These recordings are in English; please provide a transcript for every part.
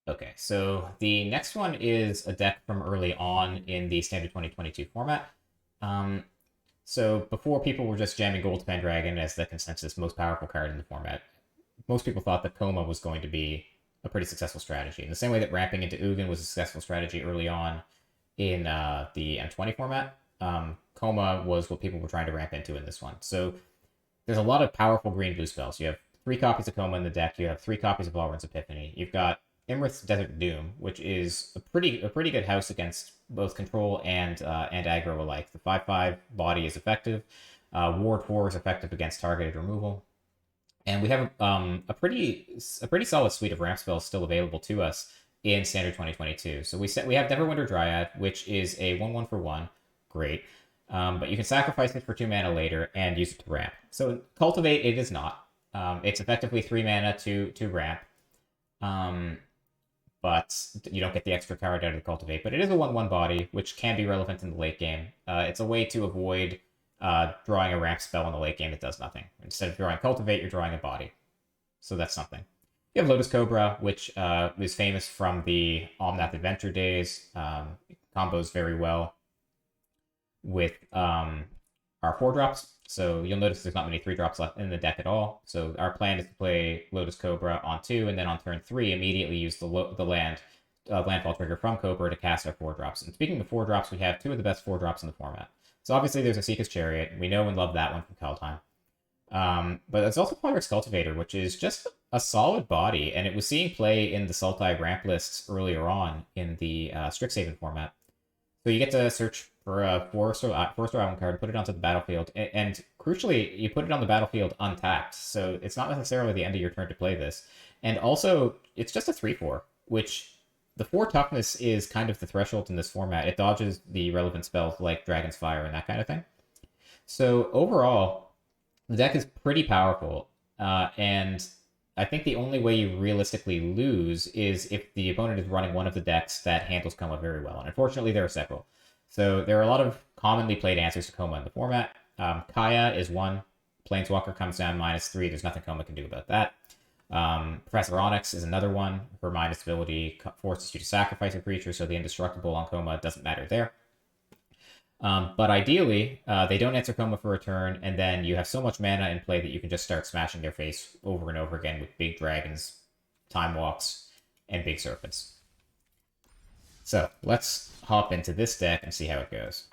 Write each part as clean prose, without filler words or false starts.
Okay, so the next one is a deck from early on in the standard 2022 format. Um, so before people were just jamming Gold Pendragon as the consensus most powerful card in the format, most people thought that Coma was going to be a pretty successful strategy. In the same way that ramping into Ugin was a successful strategy early on in the M20 format, Coma was what people were trying to ramp into in this one. So there's a lot of powerful green-blue spells. You have 3 copies of Coma in the deck. You have 3 copies of Alrund's Epiphany. You've got Imrith's Desert Doom, which is a pretty good house against both control and aggro alike. The 5/5 body is effective. Ward 4 is effective against targeted removal. And we have a pretty solid suite of ramp spells still available to us in Standard 2022. So we have Neverwinter Dryad, which is a 1/1 for 1. Great. But you can sacrifice it for 2 mana later and use it to ramp. So Cultivate, it is not. It's effectively 3 mana to ramp. But you don't get the extra card out of the Cultivate. But it is a 1/1 body, which can be relevant in the late game. It's a way to avoid drawing a ramp spell in the late game that does nothing. Instead of drawing Cultivate, you're drawing a body. So that's something. You have Lotus Cobra, which is famous from the Omnath Adventure days. Combos very well with our 4-drops. So you'll notice there's not many 3-drops left in the deck at all. So our plan is to play Lotus Cobra on 2, and then on turn 3, immediately use the landfall trigger from Cobra to cast our 4-drops. And speaking of 4-drops, we have 2 of the best 4-drops in the format. So obviously there's a Seeker's Chariot. We know and love that one from Kaldheim. But there's also Pyrrhix Cultivator, which is just a solid body, and it was seeing play in the Sultai ramp lists earlier on in the Strixhaven format. So you get to search for a Forest-or Island card, put it onto the battlefield, and crucially, you put it on the battlefield untapped, so it's not necessarily the end of your turn to play this. And also, it's just a 3/4, which the 4 toughness is kind of the threshold in this format. It dodges the relevant spells like Dragon's Fire and that kind of thing. So overall, the deck is pretty powerful, and I think the only way you realistically lose is if the opponent is running one of the decks that handles Coma very well, and unfortunately there are several. So there are a lot of commonly played answers to Coma in the format. Kaya is one. Planeswalker comes down -3. There's nothing Coma can do about that. Professor Onyx is another one. Her minus ability forces you to sacrifice a creature, so the indestructible on Coma doesn't matter there. But ideally, they don't answer Coma for a turn, and then you have so much mana in play that you can just start smashing their face over and over again with big dragons, time walks, and big serpents. So let's hop into this deck and see how it goes.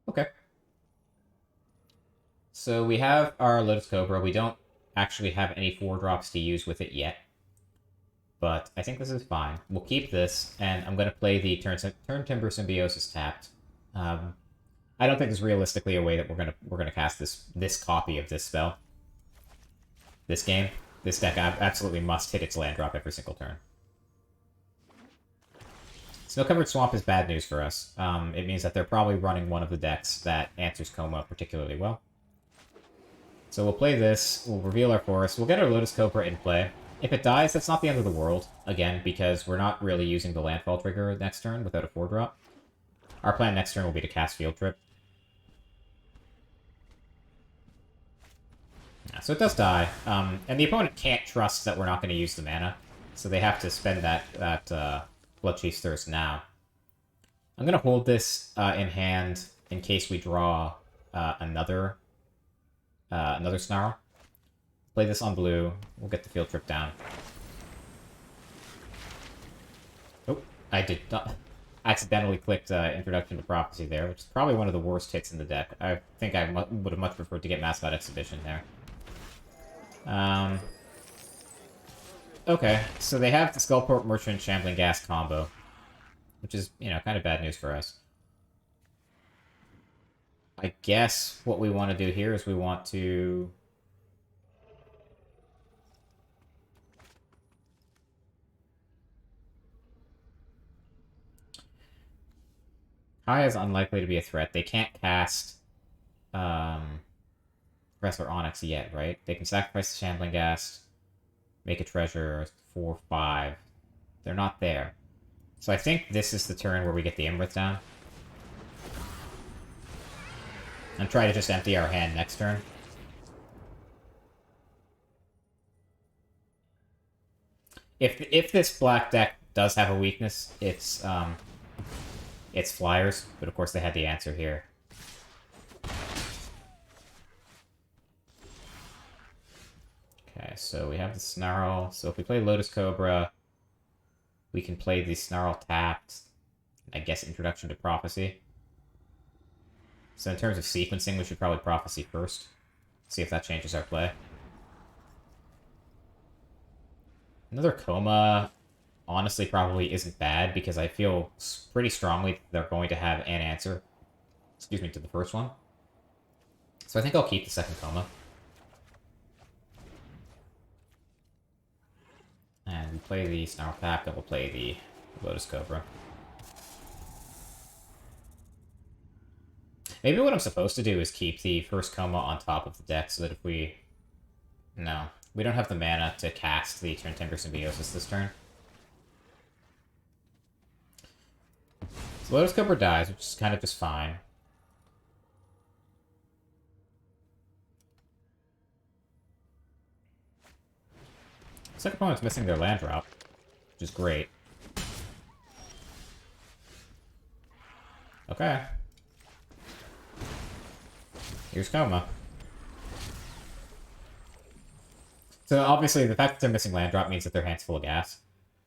Okay. So we have our Lotus Cobra. We don't actually have any 4-drops to use with it yet. But I think this is fine. We'll keep this, and I'm going to play the Turn Timber Symbiosis tapped. I don't think there's realistically a way that we're gonna cast this copy of this spell. This game. This deck absolutely must hit its land drop every single turn. Snow-Covered Swamp is bad news for us. It means that they're probably running one of the decks that answers Coma particularly well. So we'll play this, we'll reveal our forest, we'll get our Lotus Cobra in play. If it dies, that's not the end of the world, again, because we're not really using the landfall trigger next turn without a 4-drop. Our plan next turn will be to cast Field Trip. Yeah, so it does die, and the opponent can't trust that we're not going to use the mana, so they have to spend that Bloodchief's Thirst now. I'm going to hold this in hand in case we draw another Snarl. Play this on blue. We'll get the Field Trip down. Oh, I did not... accidentally clicked Introduction to Prophecy there, which is probably one of the worst hits in the deck. I think I would have much preferred to get Mascot Exhibition there. Okay, so they have the Skullport Merchant Shambling Gas combo, which is, kind of bad news for us. I guess what we want to do here is we want to... Kaya is unlikely to be a threat. They can't cast Professor Onyx yet, right? They can sacrifice the Shambling Ghast, make a treasure 4/5. They're not there. So I think this is the turn where we get the Imrith down. And try to just empty our hand next turn. If this black deck does have a weakness, it's flyers, but of course they had the answer here. Okay, so we have the Snarl. So if we play Lotus Cobra, we can play the Snarl tapped. I guess Introduction to Prophecy. So in terms of sequencing, we should probably Prophecy first. See if that changes our play. Another Coma, honestly, probably isn't bad, because I feel pretty strongly they're going to have an answer, excuse me, to the first one. So I think I'll keep the second Coma. And we play the Snarl Pack, and we'll play the Lotus Cobra. Maybe what I'm supposed to do is keep the first Coma on top of the deck, so that if we... No. We don't have the mana to cast the Tender Symbiosis this turn. So Lotus Cobra dies, which is kind of just fine. Second opponent's missing their land drop, which is great. Okay. Here's Coma. So obviously, the fact that they're missing land drop means that their hand's full of gas.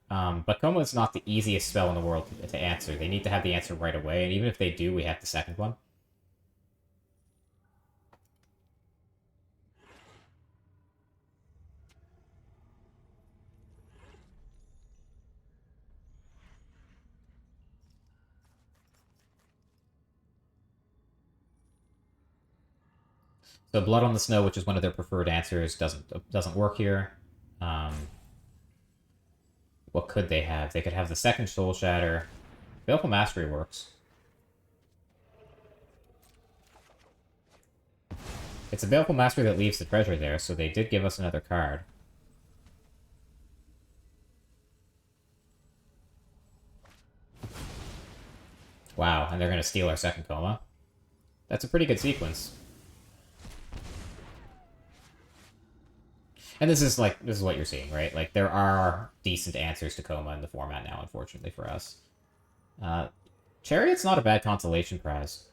But Coma is not the easiest spell in the world to answer. They need to have the answer right away, and even if they do, we have the second one. So Blood on the Snow, which is one of their preferred answers, doesn't work here. What could they have? They could have the second Soul Shatter. Baleful Mastery works. It's a Baleful Mastery that leaves the treasure there, so they did give us another card. Wow, and they're going to steal our second Coma. That's a pretty good sequence. And this is what you're seeing, right? Like, there are decent answers to Coma in the format now, unfortunately for us. Chariot's not a bad consolation prize.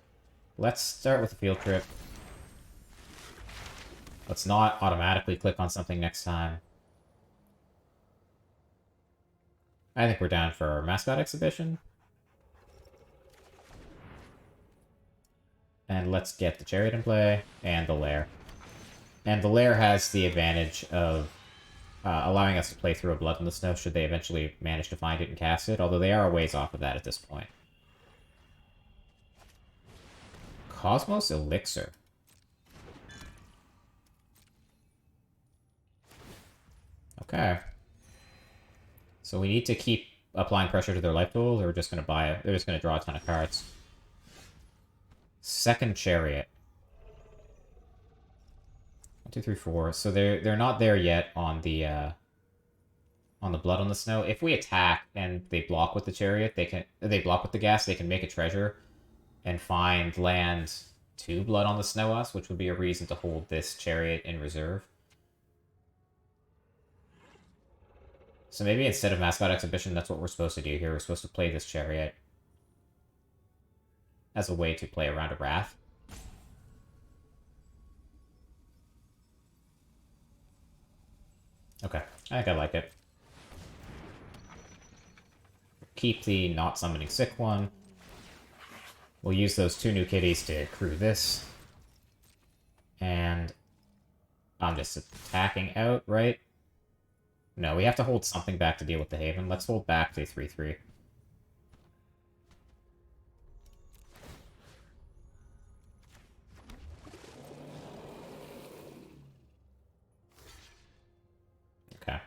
Let's start with a field trip. Let's not automatically click on something next time. I think we're down for Mascot Exhibition. And let's get the Chariot in play, and the Lair. And the Lair has the advantage of allowing us to play through a Blood in the Snow should they eventually manage to find it and cast it, although they are a ways off of that at this point. Cosmos Elixir. Okay. So we need to keep applying pressure to their life tools, or we're just going to buy it. They're just going to draw a ton of cards. Second Chariot. 1, 2, 3, 4. So they're not there yet on the Blood on the Snow. If we attack and they block with the Chariot, they block with the gas, they can make a treasure and find land to Blood on the Snow us, which would be a reason to hold this Chariot in reserve. So maybe instead of Mascot Exhibition, that's what we're supposed to do here. We're supposed to play this Chariot as a way to play around a Wrath. Okay, I think I like it. Keep the not summoning sick one. We'll use those 2 new kitties to crew this. And I'm just attacking out, right? No, we have to hold something back to deal with the Haven. Let's hold back the 3/3. Okay.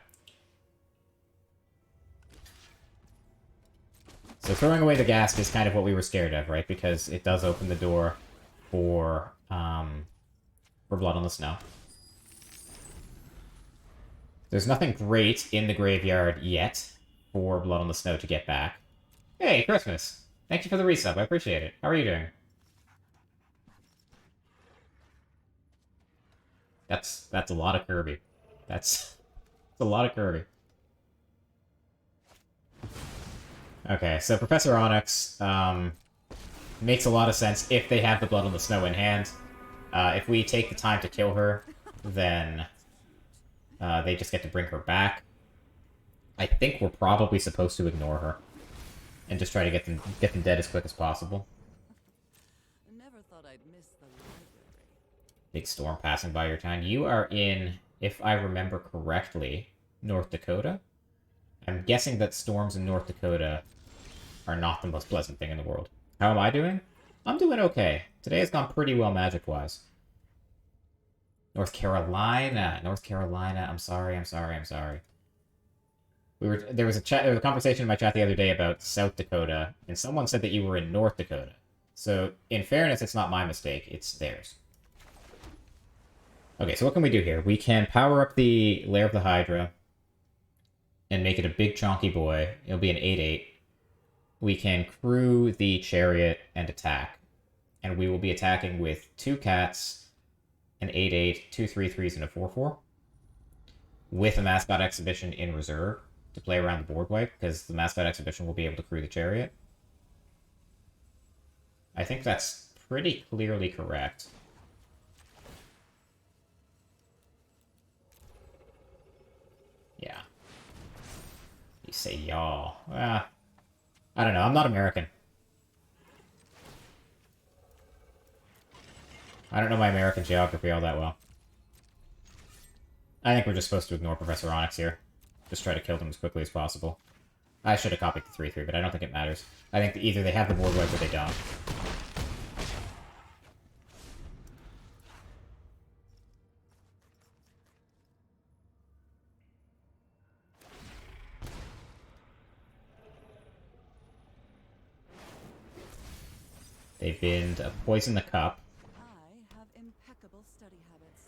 So throwing away the gas is kind of what we were scared of, right? Because it does open the door for Blood on the Snow. There's nothing great in the graveyard yet for Blood on the Snow to get back. Hey, Christmas! Thank you for the resub, I appreciate it. How are you doing? That's a lot of Kirby. That's a lot of Kirby. Okay, so Professor Onyx makes a lot of sense if they have the Blood on the Snow in hand. If we take the time to kill her, then they just get to bring her back. I think we're probably supposed to ignore her and just try to get them dead as quick as possible. Never thought I'd miss the library. Big storm passing by your town. You are in, if I remember correctly, North Dakota. I'm guessing that storms in North Dakota are not the most pleasant thing in the world. How am I doing? I'm doing okay. Today has gone pretty well magic-wise. North Carolina. North Carolina. I'm sorry. There was a conversation in my chat the other day about South Dakota, and someone said that you were in North Dakota. So, in fairness, it's not my mistake, it's theirs. Okay, so what can we do here? We can power up the Lair of the Hydra and make it a big chonky boy. It'll be an 8/8. We can crew the chariot and attack. And we will be attacking with 2 cats, an 8/8, 2 3/3s, and a 4/4. With a mascot exhibition in reserve to play around the board wipe, because the mascot exhibition will be able to crew the chariot. I think that's pretty clearly correct. Yeah. You say y'all. I don't know, I'm not American. I don't know my American geography all that well. I think we're just supposed to ignore Professor Onyx here. Just try to kill them as quickly as possible. I should have copied the 3/3, but I don't think it matters. I think either they have the board wipe or they don't. They binned a Poison the Cup. I have impeccable study habits.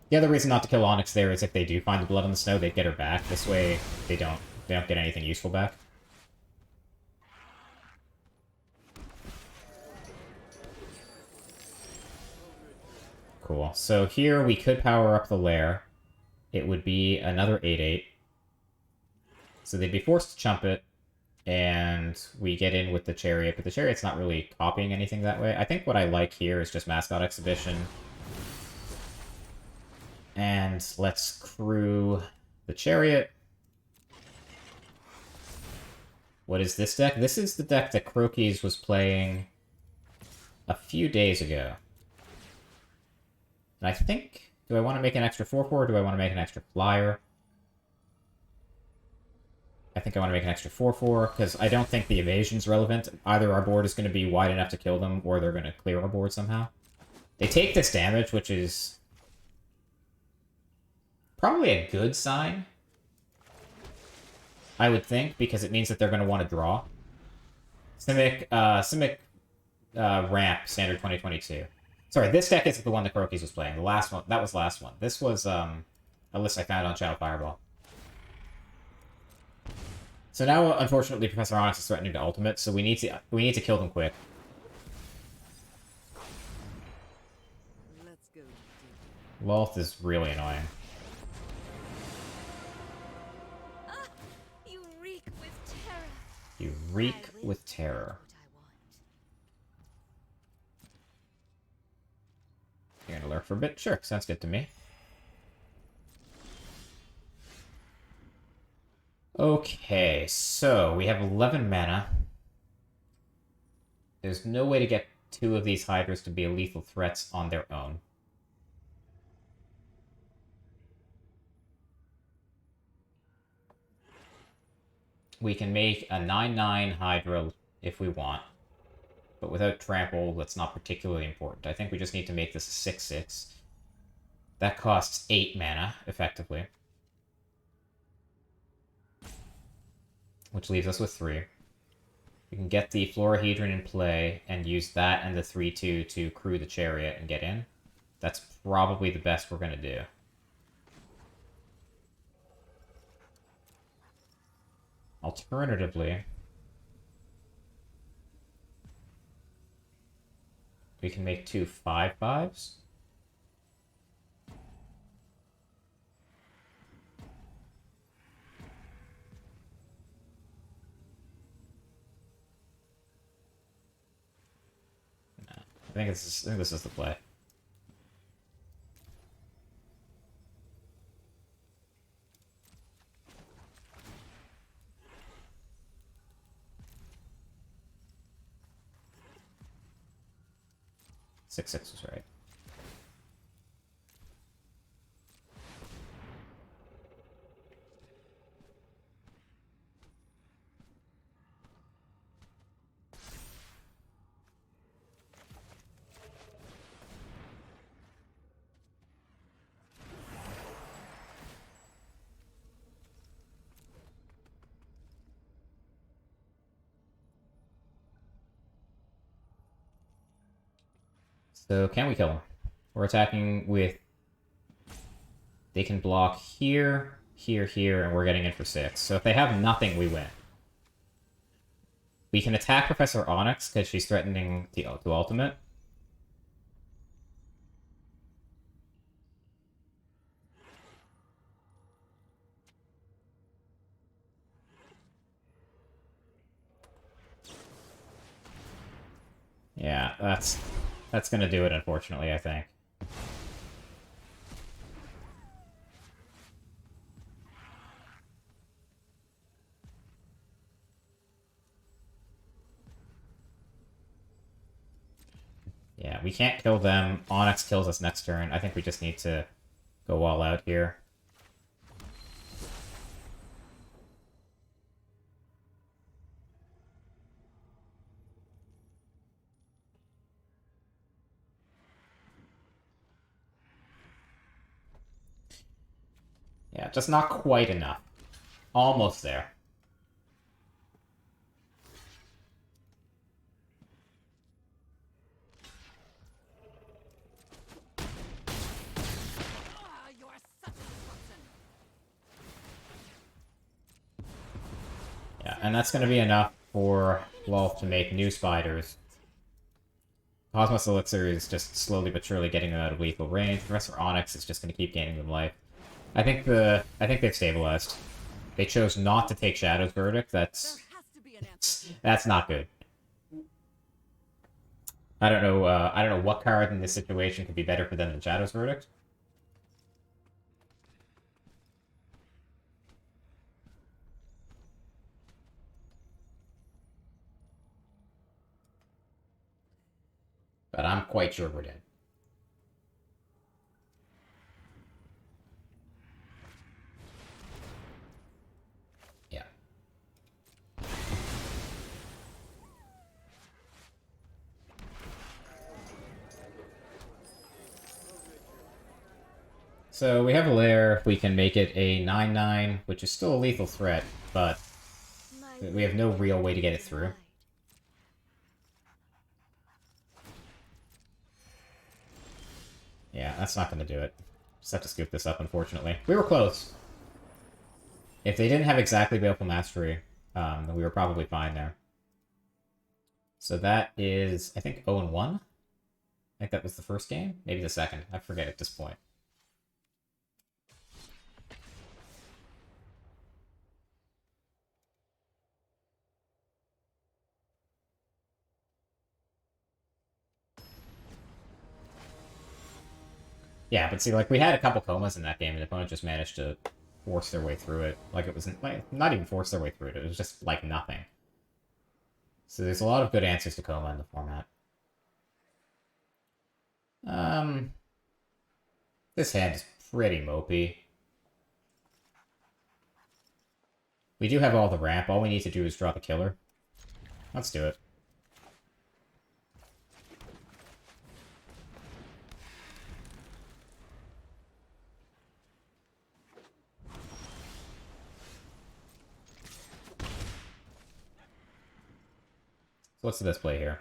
The other reason not to kill Onyx there is if they do find the Blood on the Snow, they'd get her back. This way, they don't get anything useful back. Cool. So here we could power up the lair. It would be another 8/8. So they'd be forced to chump it, and we get in with the chariot, but the chariot's not really copying anything that way. I think what I like here is just mascot exhibition. And let's crew the chariot. What is this deck? This is the deck that Crokies was playing a few days ago. And I think... Do I want to make an extra 4/4 or do I want to make an extra flyer? I think I want to make an extra 4/4, because I don't think the evasion's relevant. Either our board is going to be wide enough to kill them, or they're going to clear our board somehow. They take this damage, which is... probably a good sign. I would think, because it means that they're going to want to draw. Simic Ramp, Standard 2022. Sorry, this deck isn't the one that Crokies was playing. The last one, that was the last one. This was a list I found on Shadow Fireball. So now, unfortunately, Professor Onyx is threatening to ultimate, so we need to kill them quick. Let's go. Lolth is really annoying. You reek with terror. You reek with terror. You're gonna lurk for a bit? Sure, sounds good to me. Okay, so we have 11 mana. There's no way to get 2 of these Hydras to be lethal threats on their own. We can make a 9/9 Hydra if we want. But without trample, that's not particularly important. I think we just need to make this a 6/6. That costs 8 mana, effectively. Which leaves us with 3. We can get the Florahedron in play and use that and the 3/2 to crew the chariot and get in. That's probably the best we're going to do. Alternatively, We can make 2 5/5s. I think this is the play. Six was right. So can we kill him? We're attacking with... They can block here, here, here, and we're getting in for 6. So if they have nothing, we win. We can attack Professor Onyx because she's threatening to ultimate. Yeah, that's gonna do it, unfortunately, I think. Yeah, we can't kill them. Onyx kills us next turn. I think we just need to go all out here. Yeah, just not quite enough. Almost there. You are such a disruption. Yeah, and that's going to be enough for Wolf to make new spiders. Cosmos Elixir is just slowly but surely getting them out of lethal range. Professor Onyx is just going to keep gaining them life. I think they've stabilized. They chose not to take Shadow's Verdict. There has to be an answer. That's not good. I don't know what card in this situation could be better for them than Shadow's Verdict. But I'm quite sure we're dead. Yeah. So we have a lair. We can make it a 9/9, which is still a lethal threat, but we have no real way to get it through. Yeah, that's not going to do it. Just have to scoop this up, unfortunately. We were close. If they didn't have exactly Baleful Mastery, then we were probably fine there. So that is, I think, 0-1? I think that was the first game? Maybe the second. I forget at this point. Yeah, but see, like, we had a couple comas in that game, and the opponent just managed to force their way through it. Like, it was like, not even force their way through it, it was just, like, nothing. So there's a lot of good answers to coma in the format. This hand is pretty mopey. We do have all the ramp, all we need to do is draw the killer. Let's do it. So what's the best play here?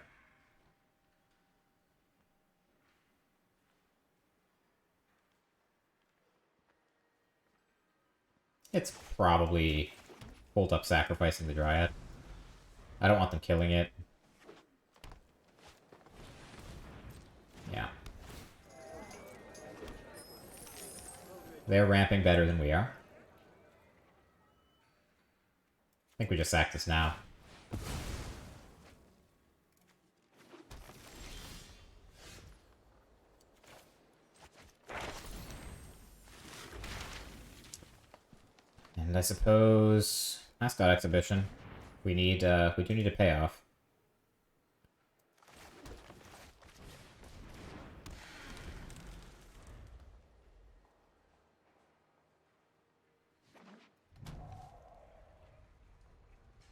It's probably hold up sacrificing the Dryad. I don't want them killing it. They're ramping better than we are. I think we just sack this now. And I suppose mascot exhibition. We do need a payoff.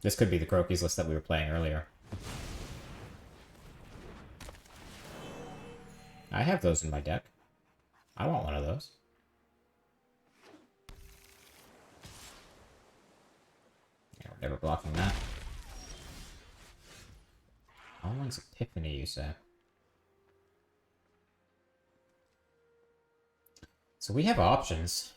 This could be the Croakies list that we were playing earlier. I have those in my deck. I want one of those. Yeah, we're never blocking that. Almon's Epiphany, you say? So we have options.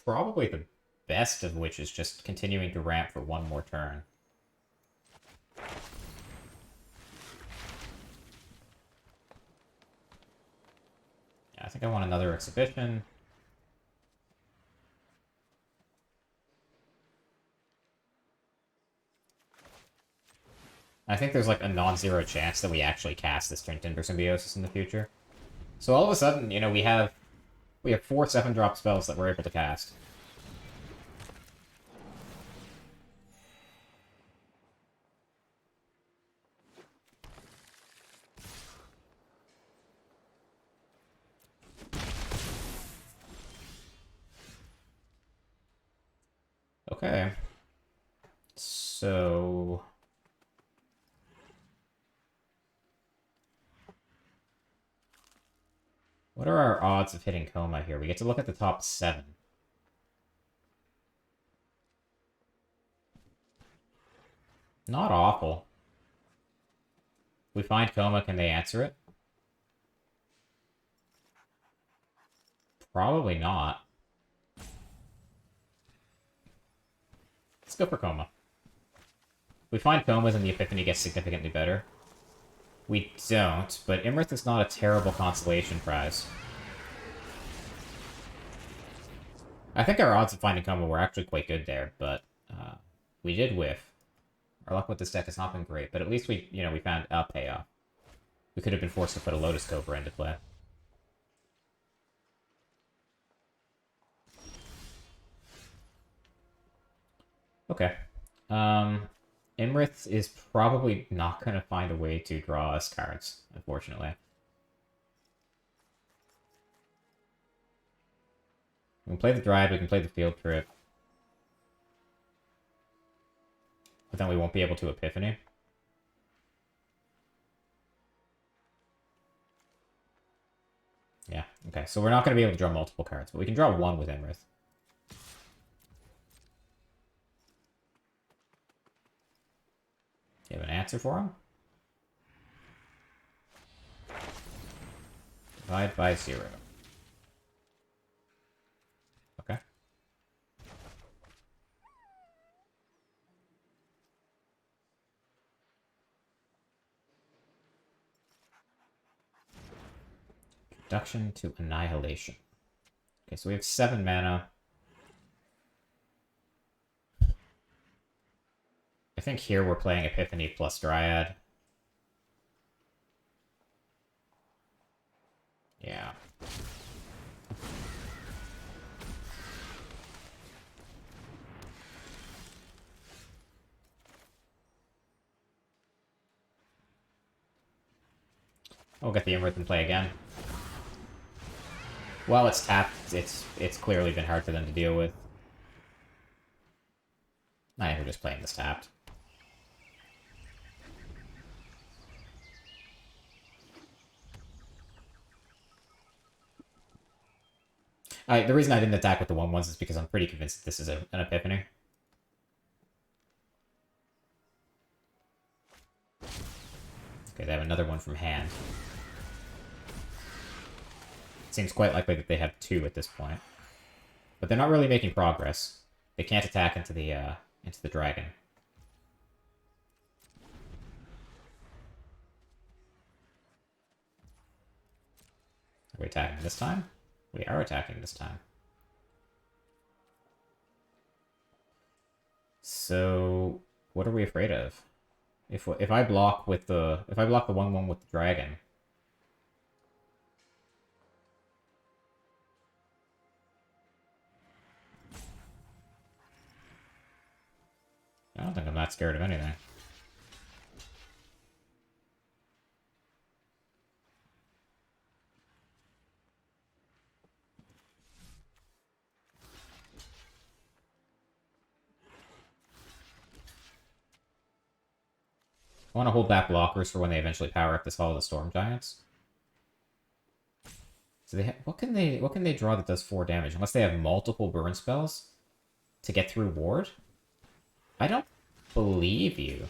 Probably the best of which is just continuing to ramp for one more turn. Yeah, I think I want another exhibition. I think there's like a non-zero chance that we actually cast this turn Timber Symbiosis in the future. So all of a sudden, you know, we have 4 7-drop spells that we're able to cast. Okay. So... what are our odds of hitting Coma here? We get to look at the top 7. Not awful. We find Coma, can they answer it? Probably not. Let's go for Coma. We find Comas and the Epiphany gets significantly better. We don't, but Imrith is not a terrible consolation prize. I think our odds of finding Coma were actually quite good there, but we did whiff. Our luck with this deck has not been great, but at least we found a payoff. We could have been forced to put a Lotus Cobra into play. Okay. Imrith is probably not going to find a way to draw us cards, unfortunately. We can play the Dryad, we can play the Field Trip. But then we won't be able to Epiphany. Yeah, okay. So we're not going to be able to draw multiple cards, but we can draw one with Imrith. Do you have an answer for him? Divide by 0. Okay. Reduction to Annihilation. Okay, so we have 7 mana. I think here we're playing Epiphany plus Dryad. Yeah. We'll get the Imrith and play again. While it's tapped, it's clearly been hard for them to deal with. I think we're just playing this tapped. The reason I didn't attack with the 1/1s is because I'm pretty convinced that this is an Epiphany. Okay, they have another one from hand. Seems quite likely that they have 2 at this point. But they're not really making progress. They can't attack into the dragon. Are we attacking this time? We are attacking this time. So, what are we afraid of? If I block with the 1/1 with the dragon. I don't think I'm that scared of anything. I want to hold back blockers for when they eventually power up this Hall of the Storm Giants. So they what can they draw that does 4 damage? Unless they have multiple burn spells to get through ward? I don't believe you.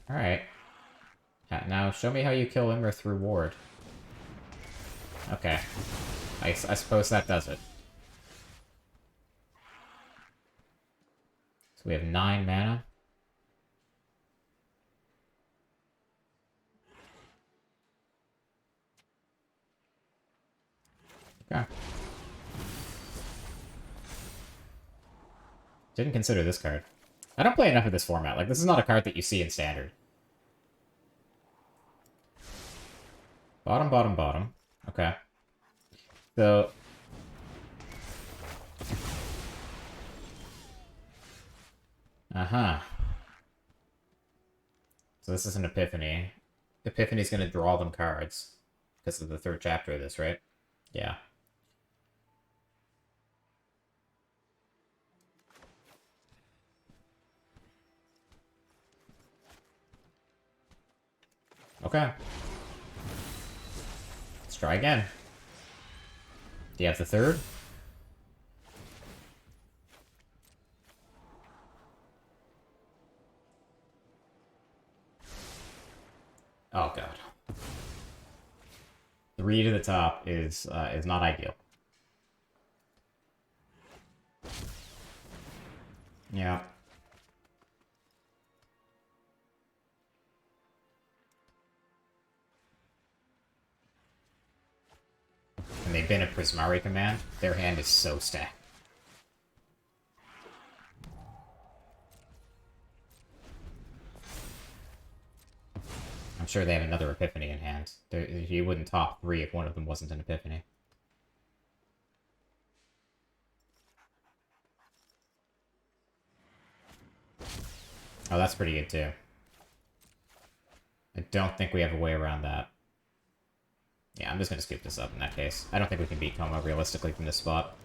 Alright. Now show me how you kill Imra through ward. Okay. I suppose that does it. So we have 9 mana. Okay. Didn't consider this card. I don't play enough of this format. Like, this is not a card that you see in Standard. Bottom, bottom, bottom. Okay. So... Uh-huh. So this is an Epiphany. Epiphany's gonna draw them cards. Because of the 3rd chapter of this, right? Yeah. Okay. Let's try again. Do you have the 3rd? Oh god. 3 to the top is not ideal. Yeah. And they've been a Prismari command. Their hand is so stacked. I'm sure they have another Epiphany in hand. You wouldn't top 3 if one of them wasn't an Epiphany. Oh, that's pretty good too. I don't think we have a way around that. Yeah, I'm just gonna scoop this up in that case. I don't think we can beat Coma realistically from this spot.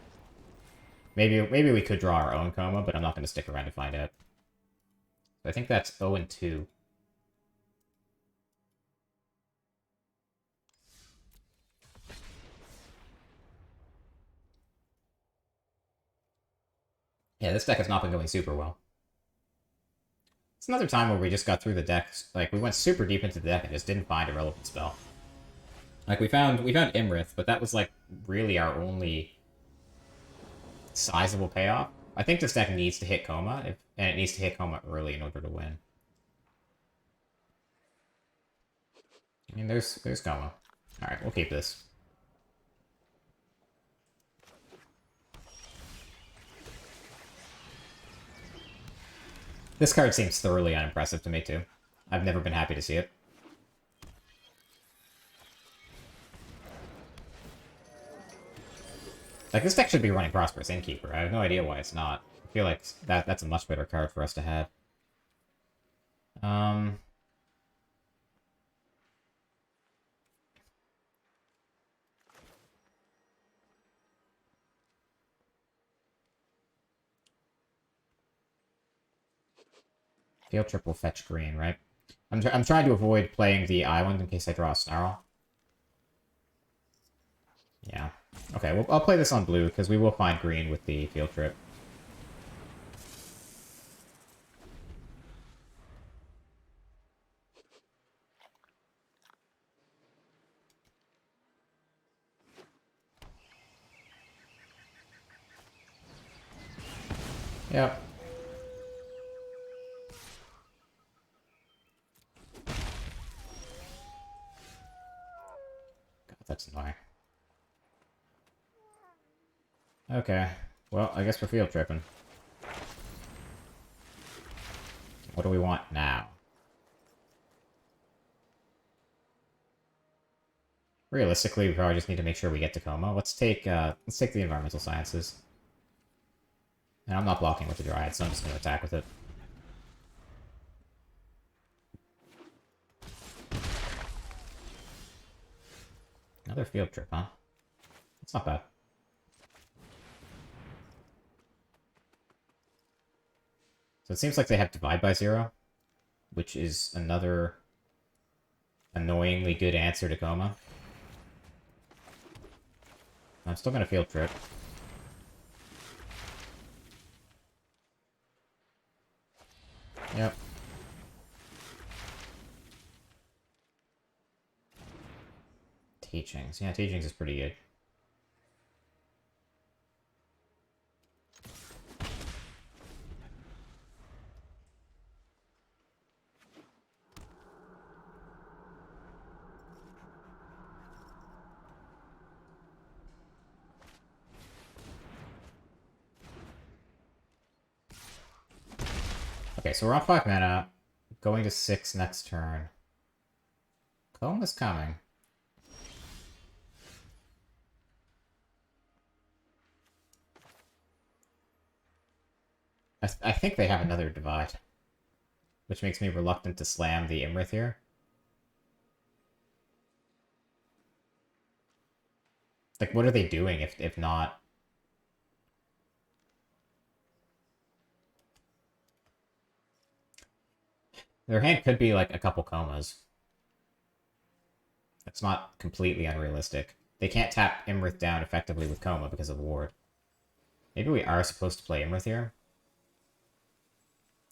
Maybe we could draw our own Coma, but I'm not gonna stick around to find out. So I think that's 0-2. Yeah, this deck has not been going super well. It's another time where we just got through the deck. Like, we went super deep into the deck and just didn't find a relevant spell. Like, we found Imrith, but that was, like, really our only sizable payoff. I think this deck needs to hit Coma, and it needs to hit Coma early in order to win. I mean, there's Coma. Alright, we'll keep this. This card seems thoroughly unimpressive to me, too. I've never been happy to see it. Like, this deck should be running Prosperous Innkeeper. I have no idea why it's not. I feel like that's a much better card for us to have. Field trip will fetch green, right? I'm trying to avoid playing the island in case I draw a Snarl. Yeah. Okay, well, I'll play this on blue, because we will find green with the field trip. Yep. God, that's annoying. Okay. Well, I guess we're field tripping. What do we want now? Realistically, we probably just need to make sure we get Tacoma. Let's take the environmental sciences. And I'm not blocking with the Dryad, so I'm just going to attack with it. Another field trip, huh? That's not bad. So it seems like they have Divide by Zero, which is another annoyingly good answer to Coma. I'm still going to field trip. Yep. Teachings. Yeah, Teachings is pretty good. Okay, so we're on 5 mana. Going to 6 next turn. Coma's coming. I think they have another Divide. Which makes me reluctant to slam the Imrith here. Like, what are they doing if not? Their hand could be, like, a couple Comas. That's not completely unrealistic. They can't tap Imrith down effectively with Coma because of Ward. Maybe we are supposed to play Imrith here.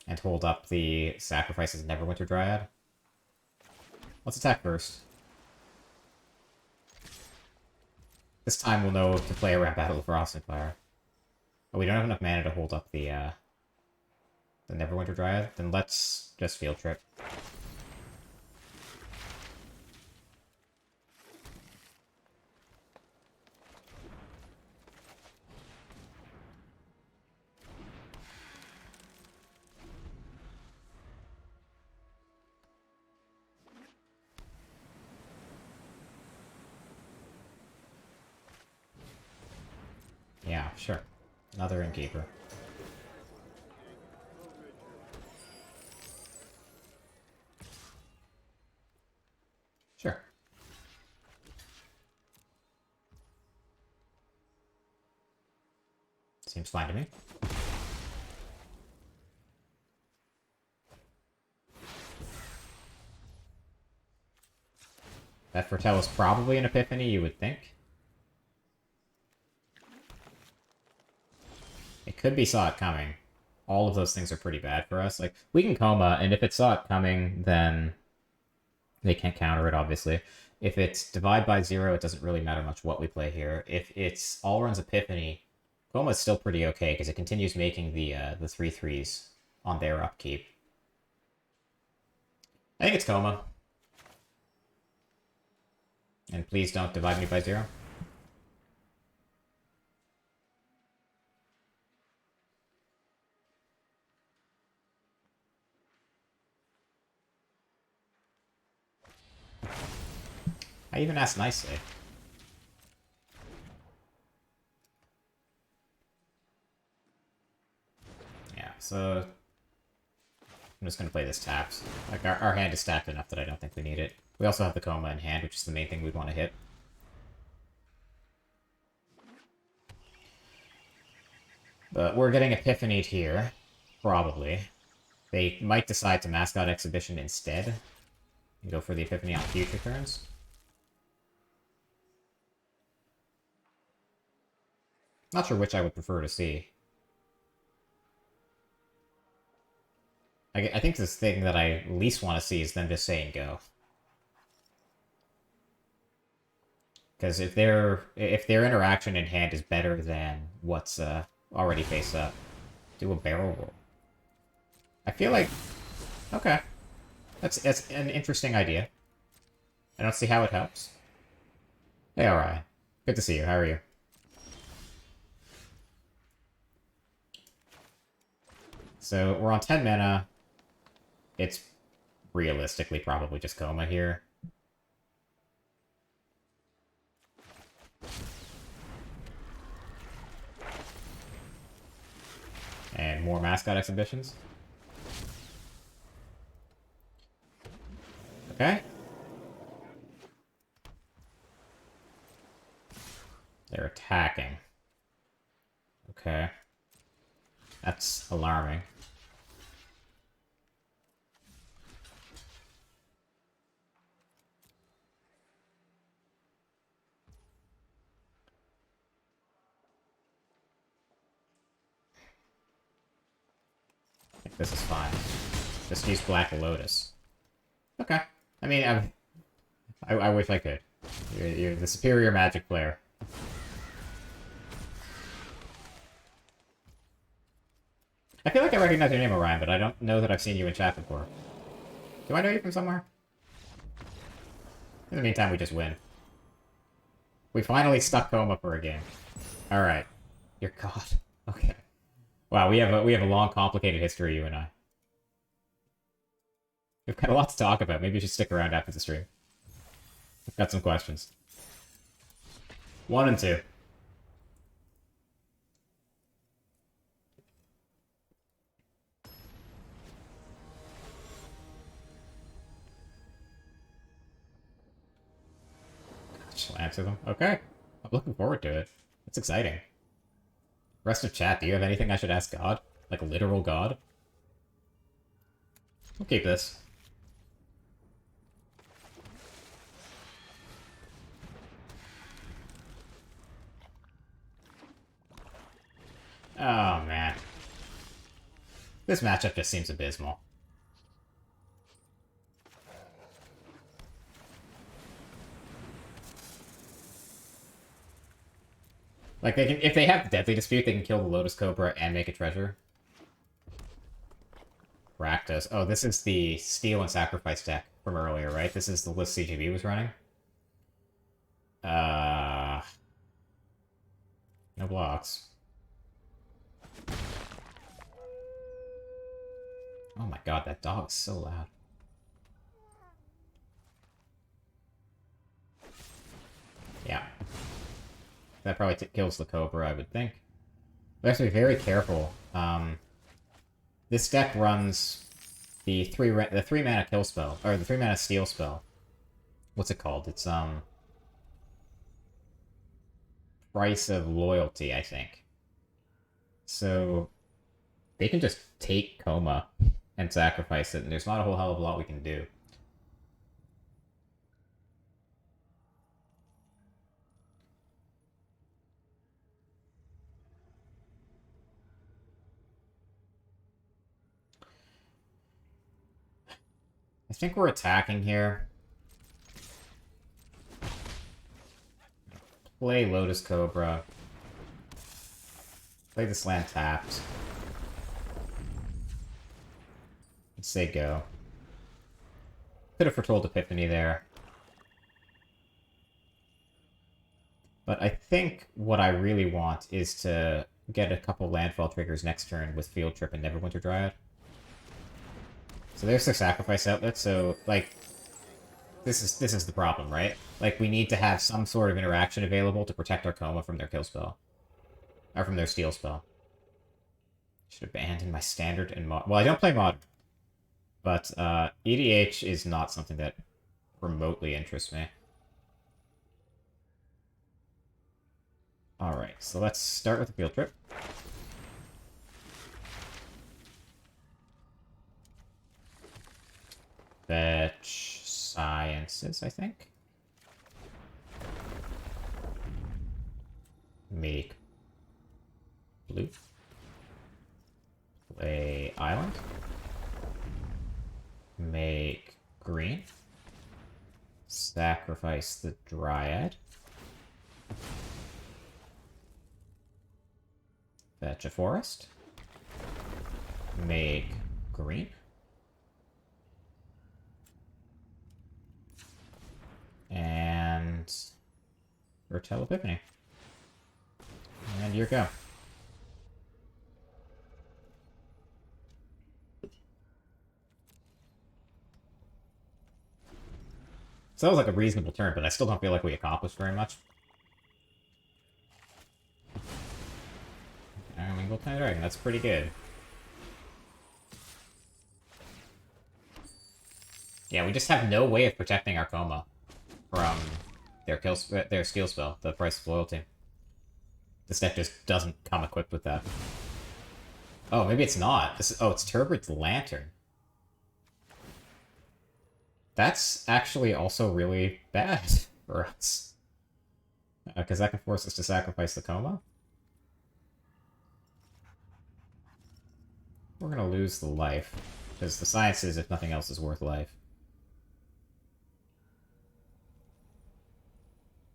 And hold up the Sacrifices Neverwinter Dryad. Let's attack first. This time we'll know to play around Battle of Frost and Fire. Oh, we don't have enough mana to hold up the Neverwinter Dryad? Then let's just field trip. Yeah, sure. Another Innkeeper. Sure. Seems fine to me. That Foretell is probably an Epiphany, you would think. It could be Saw It Coming. All of those things are pretty bad for us. Like, we can Coma, and if it Saw It Coming, then they can't counter it, obviously. If it's Divide by Zero, it doesn't really matter much what we play here. If it's All Runs Epiphany, Coma is still pretty okay, because it continues making the 3/3s on their upkeep. I think it's Coma. And please don't divide me by 0. I even asked nicely. Yeah, so I'm just gonna play this tapped. Like, our hand is stacked enough that I don't think we need it. We also have the Coma in hand, which is the main thing we'd want to hit. But we're getting Epiphanied here, probably. They might decide to Mascot Exhibition instead. And go for the Epiphany on future turns. Not sure which I would prefer to see. I think this thing that I least want to see is them just saying go. Because if their interaction in hand is better than what's already face up, Do a barrel roll. I feel like... Okay. That's an interesting idea. I don't see how it helps. Hey, alright. Good to see you. How are you? So, we're on 10 mana. It's realistically probably just Coma here. And more mascot exhibitions. Okay. They're attacking. Okay. That's alarming. I think this is fine. Just use Black Lotus. Okay. I mean, I wish I could. You're the superior Magic player. I feel like I recognize your name, Orion, but I don't know that I've seen you in chat before. Do I know you from somewhere? In the meantime, we just win. We finally stuck Coma for a game. Alright. You're God. Okay. Wow, we have a long, complicated history, you and I. We've got a lot to talk about. Maybe you should stick around after the stream. I've got some questions. 1 and 2. She'll answer them. Okay. I'm looking forward to it. It's exciting. Rest of chat, do you have anything I should ask God? Like a literal God? We'll keep this. Oh, man. This matchup just seems abysmal. Like, they can, if they have Deadly Dispute, they can kill the Lotus Cobra and make a treasure. Rakdos. Oh, this is the Steal and Sacrifice deck from earlier, right? This is the list CGB was running? No blocks. Oh my god, that dog is so loud. Yeah. That probably kills the Cobra, I would think. We have to be very careful. This deck runs the 3 mana kill spell, or the 3 mana steal spell. What's it called? It's Price of Loyalty, I think. So they can just take Coma and sacrifice it, and there's not a whole hell of a lot we can do. I think we're attacking here. Play Lotus Cobra. Play this land tapped. Let's say go. Could have foretold Epiphany there. But I think what I really want is to get a couple landfall triggers next turn with Field Trip and Neverwinter Dryad. So there's their sacrifice outlet, so, like, this is the problem, right? Like, we need to have some sort of interaction available to protect our Coma from their kill spell. Or from their steal spell. Should abandon my standard and mod. Well, I don't play mod. But, EDH is not something that remotely interests me. Alright, so let's start with the Field Trip. Fetch Sciences, I think. Make blue. Play island. Make green. Sacrifice the Dryad. Fetch a forest. make green. And Vertel Epiphany. And here you go. So that was like a reasonable turn, but I still don't feel like we accomplished very much. I mean, Gold Tiny Dragon, that's pretty good. Yeah, we just have no way of protecting our Coma from their skill spell, the Price of Loyalty. This deck just doesn't come equipped with that. Oh, maybe it's not. It's Turbid's Lantern. That's actually also really bad for us. Because that can force us to sacrifice the Coma. We're gonna lose the life. Because the science is, if nothing else, is worth life.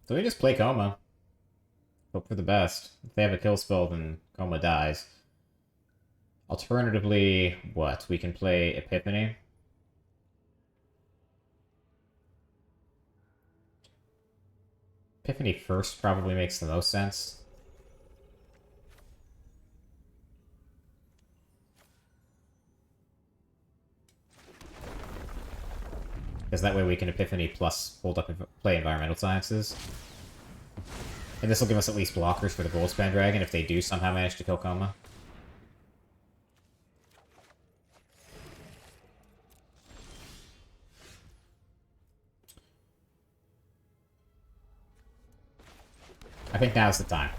So we just play Coma. Hope for the best. If they have a kill spell, then Coma dies. Alternatively, what? We can play Epiphany. Epiphany first probably makes the most sense. Because that way we can Epiphany plus hold up and play Environmental Sciences. And this will give us at least blockers for the Goldspan Dragon if they do somehow manage to kill Coma. I think now's the time.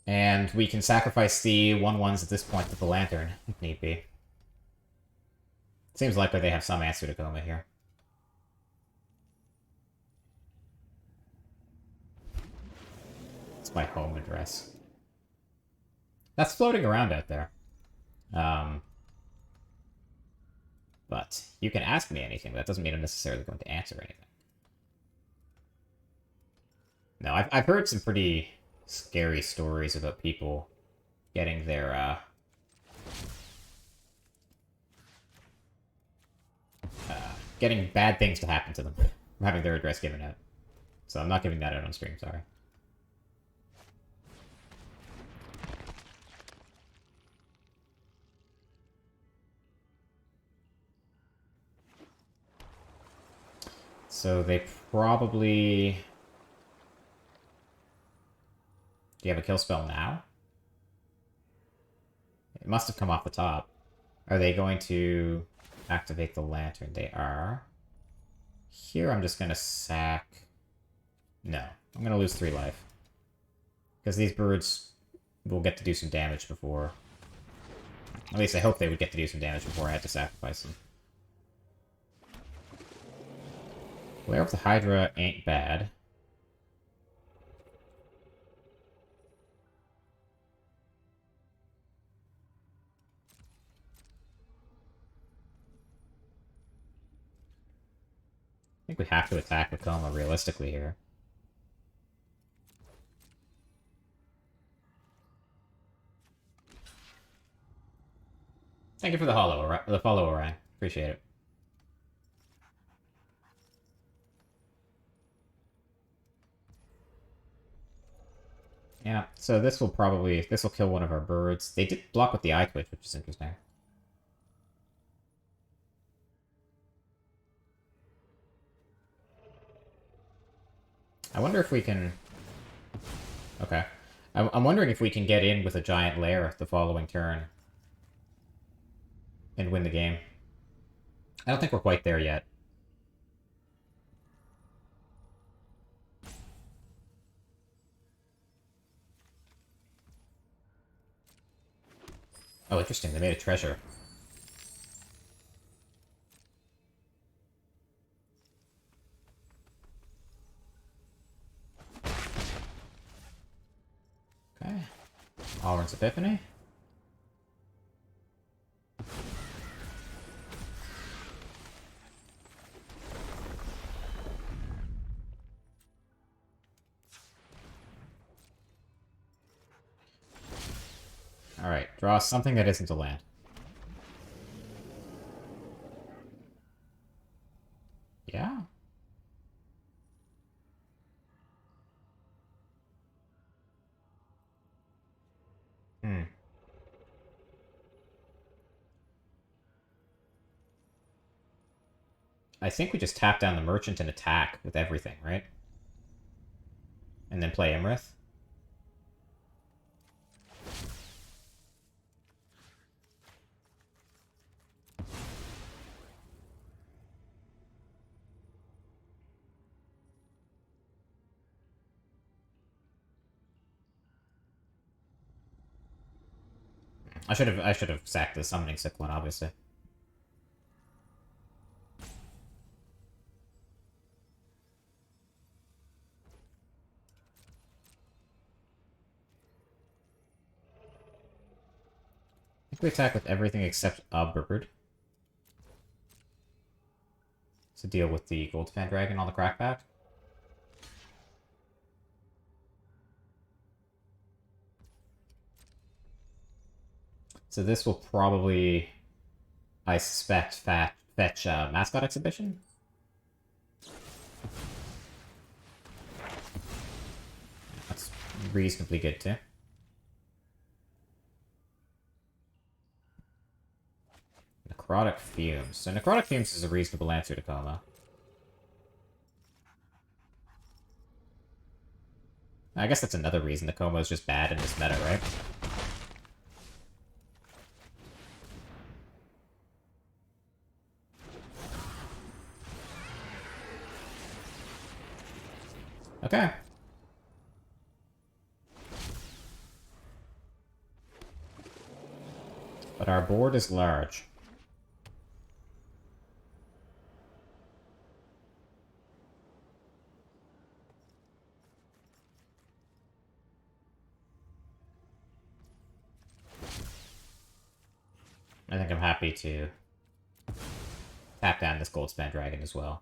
And we can sacrifice the 1/1s at this point with the Lantern, if need be. Seems likely they have some answer to Coma here. It's my home address. That's floating around out there. But you can ask me anything, but that doesn't mean I'm necessarily going to answer anything. No, I've heard some pretty scary stories about people getting their, getting bad things to happen to them from having their address given out. So I'm not giving that out on stream, sorry. So they probably... Do you have a kill spell now? It must have come off the top. Are they going to activate the Lantern? They are. Here I'm just going to sack... No. I'm going to lose 3 life. Because these birds will get to do some damage before... At least I hope they would get to do some damage before I had to sacrifice them. Lair of the Hydra ain't bad. I think we have to attack with Coma realistically here. Thank you for the follow, Orion. Appreciate it. Yeah, so this will kill one of our birds. They did block with the eye twitch, which is interesting. I wonder if we can... Okay. I'm wondering if we can get in with a giant lair the following turn. And win the game. I don't think we're quite there yet. Oh, interesting. They made a treasure. Okay. Alrund's Epiphany. Draw something that isn't a land. Yeah. Hmm. I think we just tap down the merchant and attack with everything, right? And then play Imrith. I should have sacked the summoning sick one, obviously. I think we attack with everything except a bird. To deal with the Gold Fan Dragon on the crackback. So this will probably, I suspect, fetch Mascot Exhibition. That's reasonably good, too. Necrotic Fumes. So Necrotic Fumes is a reasonable answer to Coma. I guess that's another reason the Coma is just bad in this meta, right? Okay. But our board is large. I think I'm happy to tap down this Goldspan Dragon as well.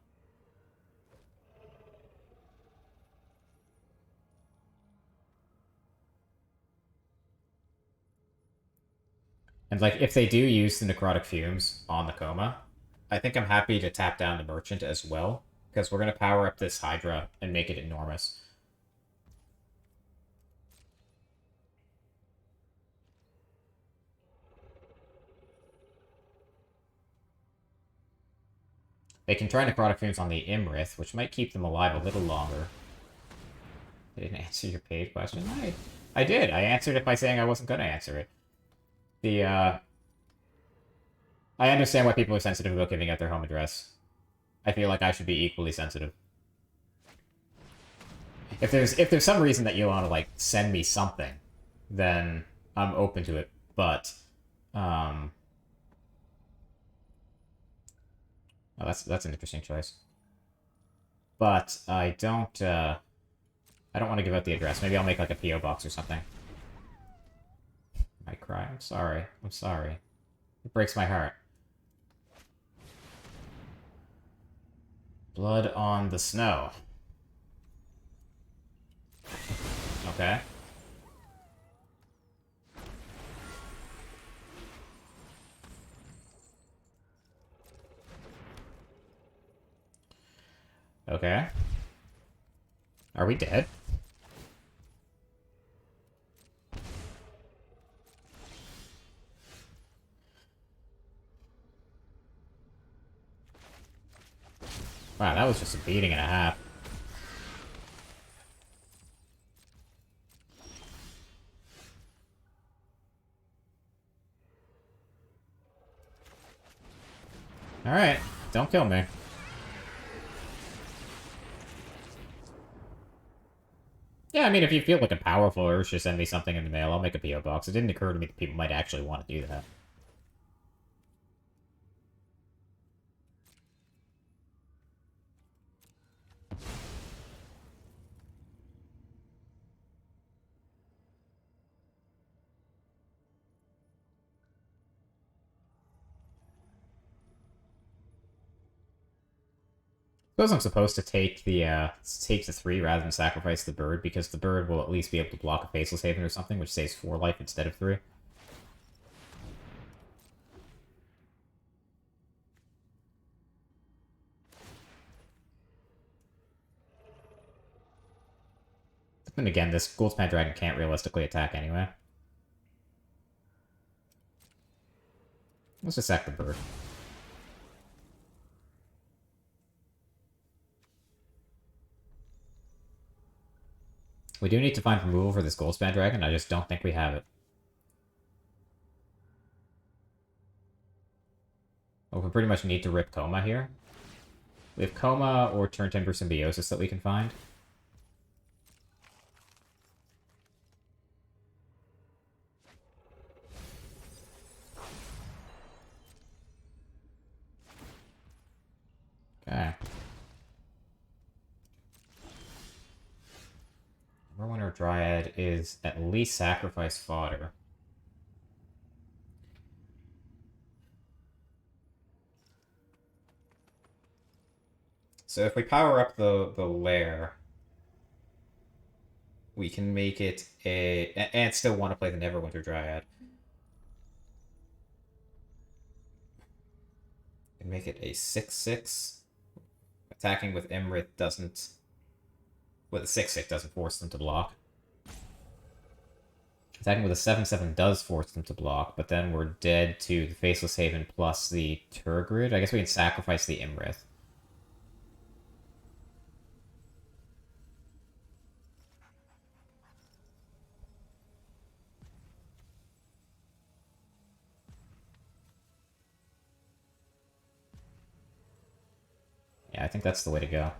And, like, if they do use the Necrotic Fumes on the Coma, I think I'm happy to tap down the Merchant as well, because we're going to power up this Hydra and make it enormous. They can try Necrotic Fumes on the Imrith, which might keep them alive a little longer. I didn't answer your paid question. I did. I answered it by saying I wasn't going to answer it. I understand why people are sensitive about giving out their home address. I feel like I should be equally sensitive. If there's some reason that you want to, like, send me something, then I'm open to it. But, oh, that's an interesting choice. But I don't want to give out the address. Maybe I'll make, like, a P.O. box or something. I cry. I'm sorry. I'm sorry. It breaks my heart. Blood on the snow. Okay. Okay. Are we dead? Wow, that was just a beating and a half. Alright, don't kill me. Yeah, I mean, if you feel like a powerful urge to send me something in the mail, I'll make a P.O. box. It didn't occur to me that people might actually want to do that. Suppose I'm supposed to take the 3 rather than sacrifice the bird, because the bird will at least be able to block a Faceless Haven or something, which saves 4 life instead of 3. And again, this Goldspan Dragon can't realistically attack anyway. Let's just sack the bird. We do need to find removal for this Goldspan Dragon, I just don't think we have it. Well, we pretty much need to rip Coma here. We have Coma or Turn Timber Symbiosis that we can find. Okay. Neverwinter Dryad is at least sacrifice fodder. So if we power up the lair, we can make it a... and still want to play the Neverwinter Dryad. And make it a 6/6. Attacking with Imrith doesn't... With a 6/6 doesn't force them to block. Attacking with a 7/7 does force them to block, but then we're dead to the Faceless Haven plus the Turgrid. I guess we can sacrifice the Imrith. Yeah, I think that's the way to go.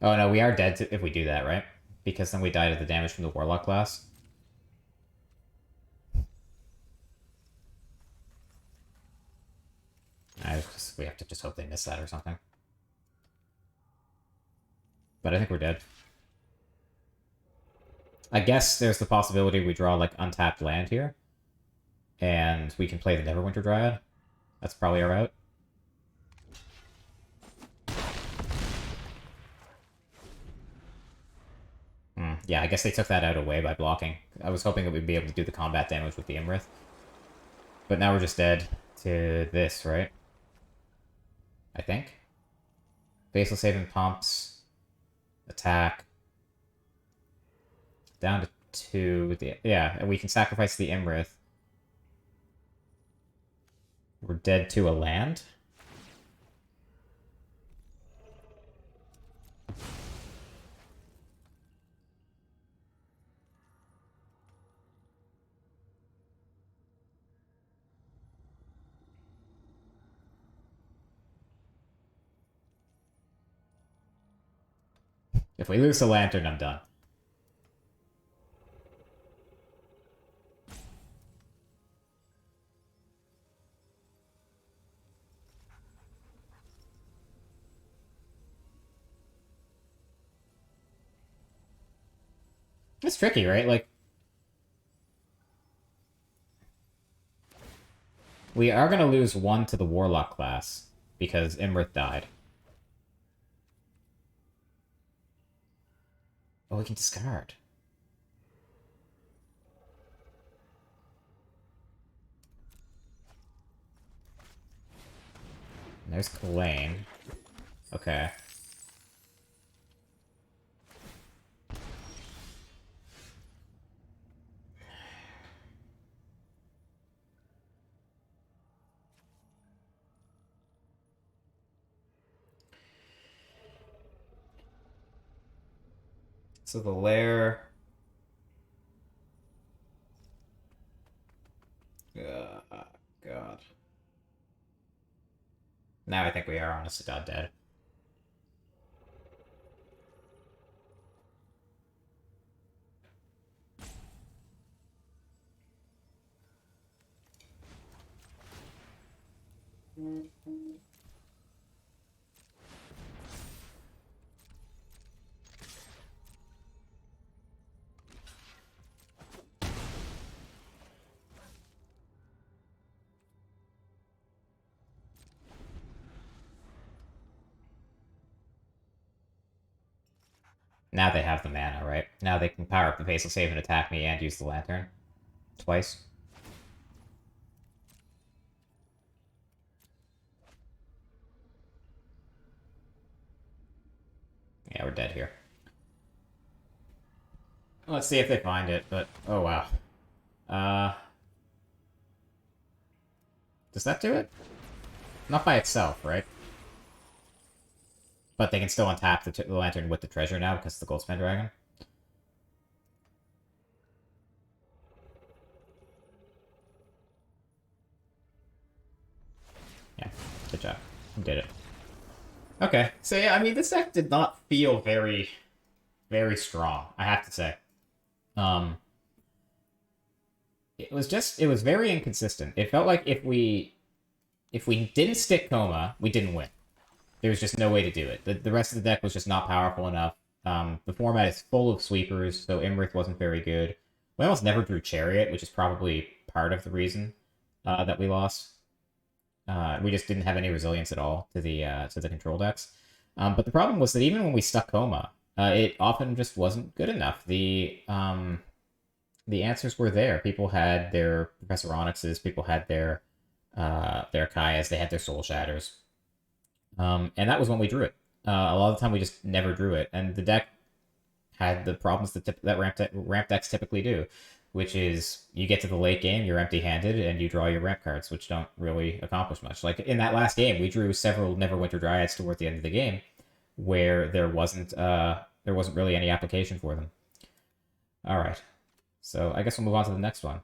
Oh no, we are dead if we do that, right? Because then we die to the damage from the Warlock class. We have to just hope they miss that or something. But I think we're dead. I guess there's the possibility we draw, like, untapped land here. And we can play the Neverwinter Dryad. That's probably our route. Yeah, I guess they took that out away by blocking. I was hoping that we'd be able to do the combat damage with the Imrith. But now we're just dead to this, right? I think. Faceless Haven pumps. Attack. Down to 2. Yeah, and we can sacrifice the Imrith. We're dead to a land. If we lose the Lantern, I'm done. It's tricky, right? Like, we are going to lose 1 to the Warlock class, because Imrith died. Oh, we can discard. And there's Kalane. Okay. So the lair... God. Now I think we are honest to God dead. Now they have the mana, right? Now they can power up the Faceless Save and attack me and use the Lantern. Twice. Yeah, we're dead here. Let's see if they find it, but... Oh, wow. Does that do it? Not by itself, right? But they can still untap the lantern with the treasure now because of the Goldspan Dragon. Yeah, good job. You did it. Okay, so yeah, I mean, this deck did not feel very, very strong, I have to say. It was very inconsistent. It felt like if we didn't stick Coma, we didn't win. There was just no way to do it. The rest of the deck was just not powerful enough. The format is full of sweepers, so Imrith wasn't very good. We almost never drew Chariot, which is probably part of the reason that we lost. We just didn't have any resilience at all to the control decks. But the problem was that even when we stuck Coma, it often just wasn't good enough. The answers were there. People had their Professor Onyxes, people had their Kayas, they had their Soul Shatters. And that was when we drew it. A lot of the time we just never drew it, and the deck had the problems that ramp decks typically do, which is you get to the late game, you're empty-handed, and you draw your ramp cards, which don't really accomplish much. Like in that last game, we drew several Neverwinter Dryads toward the end of the game, where there wasn't really any application for them. All right, so I guess we'll move on to the next one.